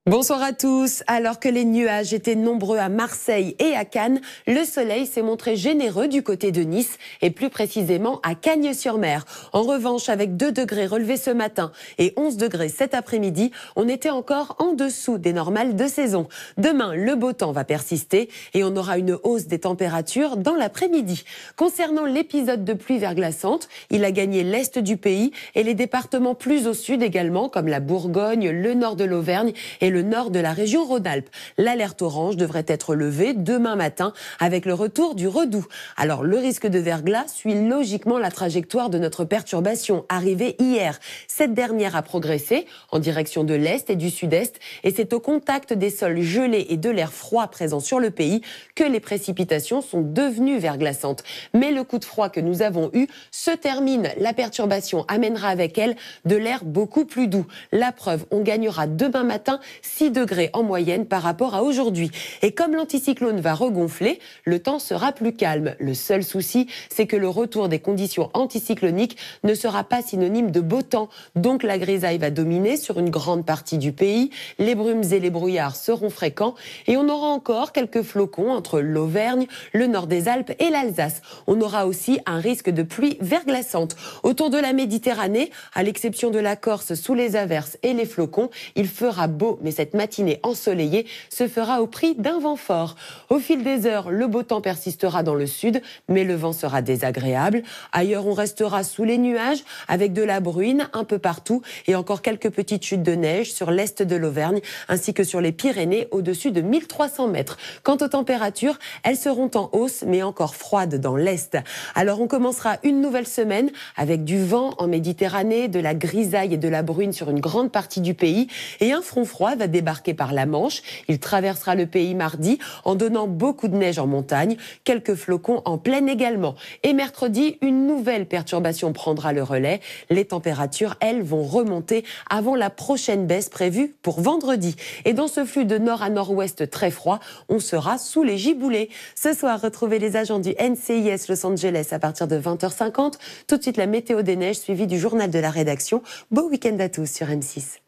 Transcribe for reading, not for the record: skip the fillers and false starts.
Bonsoir à tous. Alors que les nuages étaient nombreux à Marseille et à Cannes, le soleil s'est montré généreux du côté de Nice et plus précisément à Cagnes-sur-Mer. En revanche, avec 2 degrés relevés ce matin et 11 degrés cet après-midi, on était encore en dessous des normales de saison. Demain, le beau temps va persister et on aura une hausse des températures dans l'après-midi. Concernant l'épisode de pluie verglaçante, il a gagné l'est du pays et les départements plus au sud également, comme la Bourgogne, le nord de l'Auvergne et le nord de la région Rhône-Alpes. L'alerte orange devrait être levée demain matin avec le retour du redoux. Alors le risque de verglas suit logiquement la trajectoire de notre perturbation arrivée hier. Cette dernière a progressé en direction de l'est et du sud-est et c'est au contact des sols gelés et de l'air froid présent sur le pays que les précipitations sont devenues verglaçantes. Mais le coup de froid que nous avons eu se termine. La perturbation amènera avec elle de l'air beaucoup plus doux. La preuve, on gagnera demain matin 6 degrés en moyenne par rapport à aujourd'hui. Et comme l'anticyclone va regonfler, le temps sera plus calme. Le seul souci, c'est que le retour des conditions anticycloniques ne sera pas synonyme de beau temps. Donc la grisaille va dominer sur une grande partie du pays. Les brumes et les brouillards seront fréquents et on aura encore quelques flocons entre l'Auvergne, le nord des Alpes et l'Alsace. On aura aussi un risque de pluie verglaçante. Autour de la Méditerranée, à l'exception de la Corse sous les averses et les flocons, il fera beau, mais cette matinée ensoleillée se fera au prix d'un vent fort. Au fil des heures, le beau temps persistera dans le sud, mais le vent sera désagréable. Ailleurs, on restera sous les nuages avec de la bruine un peu partout et encore quelques petites chutes de neige sur l'est de l'Auvergne ainsi que sur les Pyrénées au-dessus de 1300 mètres. Quant aux températures, elles seront en hausse mais encore froides dans l'est. Alors on commencera une nouvelle semaine avec du vent en Méditerranée, de la grisaille et de la bruine sur une grande partie du pays et un front froid va débarquer par la Manche. Il traversera le pays mardi en donnant beaucoup de neige en montagne, quelques flocons en plaine également. Et mercredi, une nouvelle perturbation prendra le relais. Les températures, elles, vont remonter avant la prochaine baisse prévue pour vendredi. Et dans ce flux de nord à nord-ouest très froid, on sera sous les giboulées. Ce soir, retrouvez les agents du NCIS Los Angeles à partir de 20h50. Tout de suite, la météo des neiges suivie du journal de la rédaction. Beau week-end à tous sur M6.